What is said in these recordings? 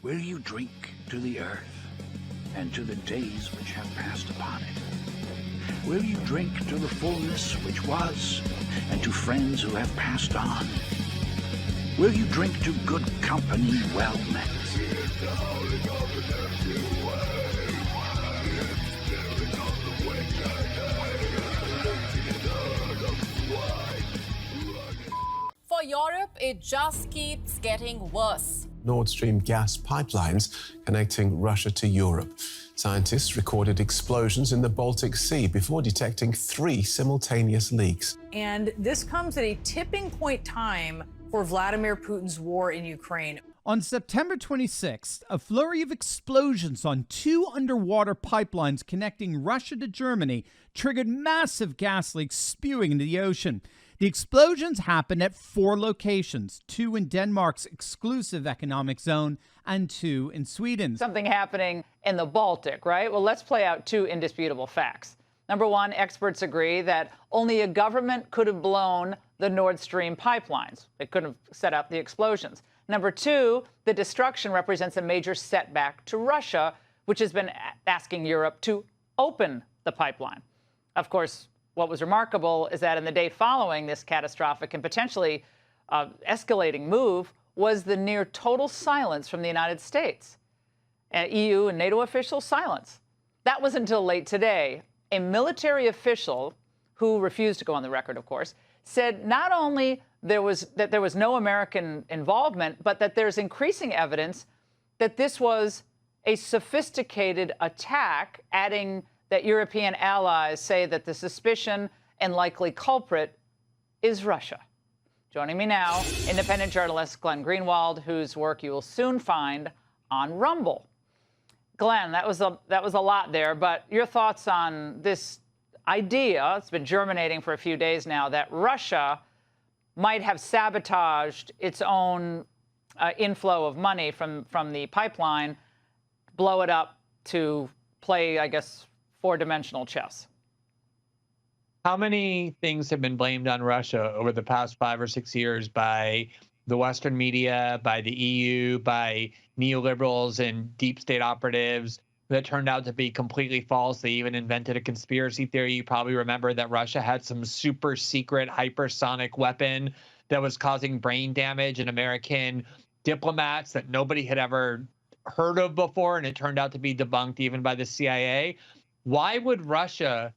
Will you drink to the earth and to the days which have passed upon it? Will you drink to the fullness which was and to friends who have passed on? Will you drink to good company well met? For Europe, it just keeps getting worse. Nordstream gas pipelines connecting Russia to Europe. Scientists recorded explosions in the Baltic Sea before detecting 3 simultaneous leaks. And this comes at a tipping point time for Vladimir Putin's war in Ukraine. On September 26th, a flurry of explosions on 2 underwater pipelines connecting Russia to Germany triggered massive gas leaks spewing into the ocean. The explosions happened at 4 locations, 2 in Denmark's exclusive economic zone and 2 in Sweden. Something happening in the Baltic, right? Well, let's play out 2 indisputable facts. Number 1, experts agree that only a government could have blown the Nord Stream pipelines. It couldn't have set up the explosions. Number 2, the destruction represents a major setback to Russia, which has been asking Europe to open the pipeline. Of course, what was remarkable is that in the day following this catastrophic and potentially escalating move was the near total silence from the United States. EU and NATO officials, silence. That was until late today. A military official, who refused to go on the record, of course, said not only there was no American involvement, but that there's increasing evidence that this was a sophisticated attack, adding that European allies say that the suspicion and likely culprit is Russia. Joining me now, independent journalist Glenn Greenwald, whose work you will soon find on Rumble. Glenn, that was a lot there, but your thoughts on this idea, it's been germinating for a few days now, that Russia might have sabotaged its own inflow of money from the pipeline, blow it up to play, I guess, 4-dimensional chess. How many things have been blamed on Russia over the past 5 or 6 years by the Western media, by the EU, by neoliberals and deep state operatives that turned out to be completely false? They even invented a conspiracy theory. You probably remember that Russia had some super secret hypersonic weapon that was causing brain damage in American diplomats that nobody had ever heard of before, and it turned out to be debunked even by the CIA. Why would Russia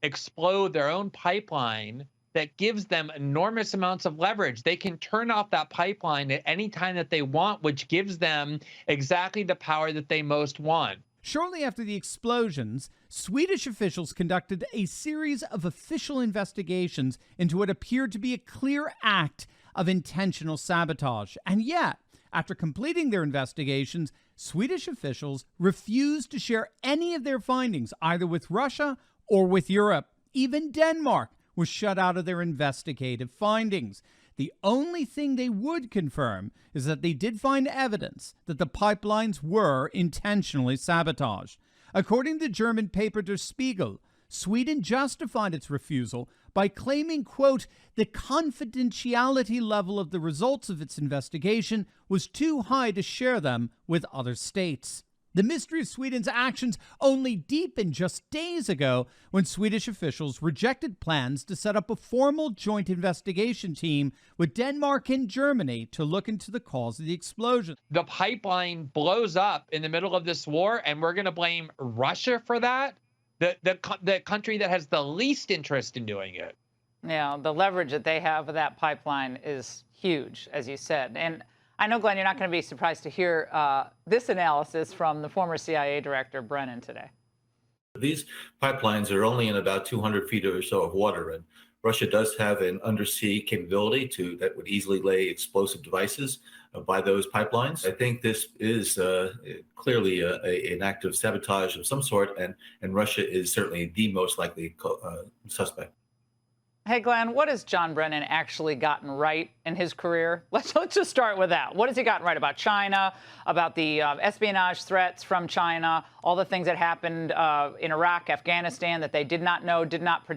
explode their own pipeline that gives them enormous amounts of leverage? They can turn off that pipeline at any time that they want, which gives them exactly the power that they most want. Shortly after the explosions, Swedish officials conducted a series of official investigations into what appeared to be a clear act of intentional sabotage. And yet, after completing their investigations, Swedish officials refused to share any of their findings, either with Russia or with Europe. Even Denmark was shut out of their investigative findings. The only thing they would confirm is that they did find evidence that the pipelines were intentionally sabotaged. According to German paper Der Spiegel, Sweden justified its refusal by claiming, quote, the confidentiality level of the results of its investigation was too high to share them with other states. The mystery of Sweden's actions only deepened just days ago when Swedish officials rejected plans to set up a formal joint investigation team with Denmark and Germany to look into the cause of the explosion. The pipeline blows up in the middle of this war, and we're going to blame Russia for that? The country that has the least interest in doing it. Yeah, the leverage that they have with that pipeline is huge, as you said. And I know, Glenn, you're not going to be surprised to hear this analysis from the former CIA director, Brennan, today. These pipelines are only in about 200 feet or so of water, and Russia does have an undersea capability that would easily lay explosive devices by those pipelines. I think this is clearly an act of sabotage of some sort, and Russia is certainly the most likely suspect. Hey, Glenn, what has John Brennan actually gotten right in his career? Let's just start with that. What has he gotten right about China, about the espionage threats from China, all the things that happened in Iraq, Afghanistan that they did not know, did not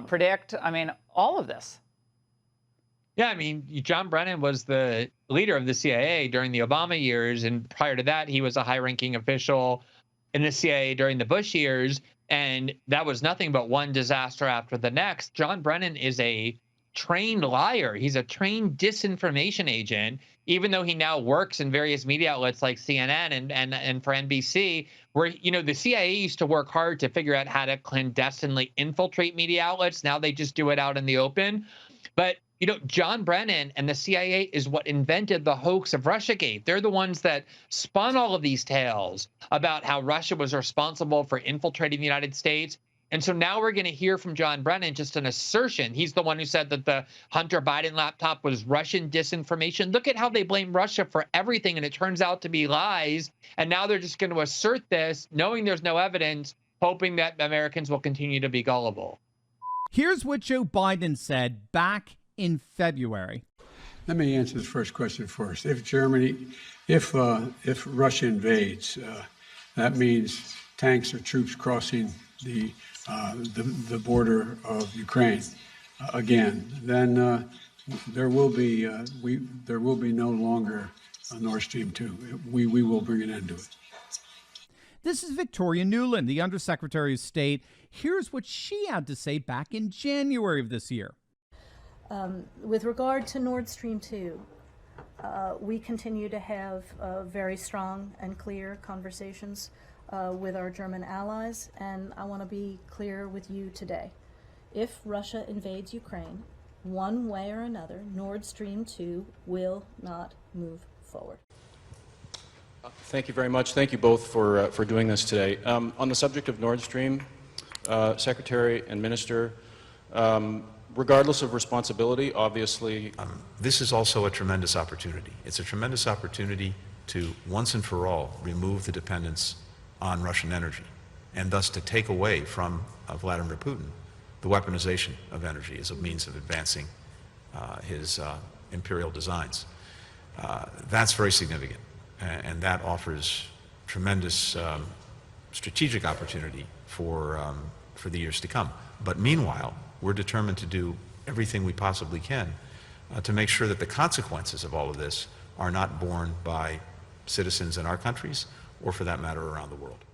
predict? I mean, all of this. Yeah, I mean, John Brennan was the leader of the CIA during the Obama years. And prior to that, he was a high-ranking official in the CIA during the Bush years. And that was nothing but one disaster after the next. John Brennan is a trained liar. He's a trained disinformation agent, even though he now works in various media outlets like CNN and for NBC, where, you know, the CIA used to work hard to figure out how to clandestinely infiltrate media outlets. Now they just do it out in the open. But, you know, John Brennan and the CIA is what invented the hoax of Russiagate. They're the ones that spun all of these tales about how Russia was responsible for infiltrating the United States. And so now we're going to hear from John Brennan just an assertion. He's the one who said that the Hunter Biden laptop was Russian disinformation. Look at how they blame Russia for everything, and it turns out to be lies. And now they're just going to assert this, knowing there's no evidence, hoping that Americans will continue to be gullible. Here's what Joe Biden said back in February. Let me answer the first question first. If Russia invades, that means tanks or troops crossing the border of Ukraine again. Then there will be no longer a Nord Stream 2. We will bring an end to it. This is Victoria Nuland, the Undersecretary of State. Here's what she had to say back in January of this year. With regard to Nord Stream 2, we continue to have very strong and clear conversations with our German allies, and I want to be clear with you today. If Russia invades Ukraine, one way or another, Nord Stream 2 will not move forward. Thank you very much. Thank you both for doing this today. On the subject of Nord Stream, Secretary and Minister, regardless of responsibility, obviously... This is also a tremendous opportunity. It's a tremendous opportunity to, once and for all, remove the dependence on Russian energy, and thus to take away from Vladimir Putin the weaponization of energy as a means of advancing his imperial designs. That's very significant, and that offers tremendous strategic opportunity for the years to come. But meanwhile, we're determined to do everything we possibly can to make sure that the consequences of all of this are not borne by citizens in our countries, or for that matter, around the world.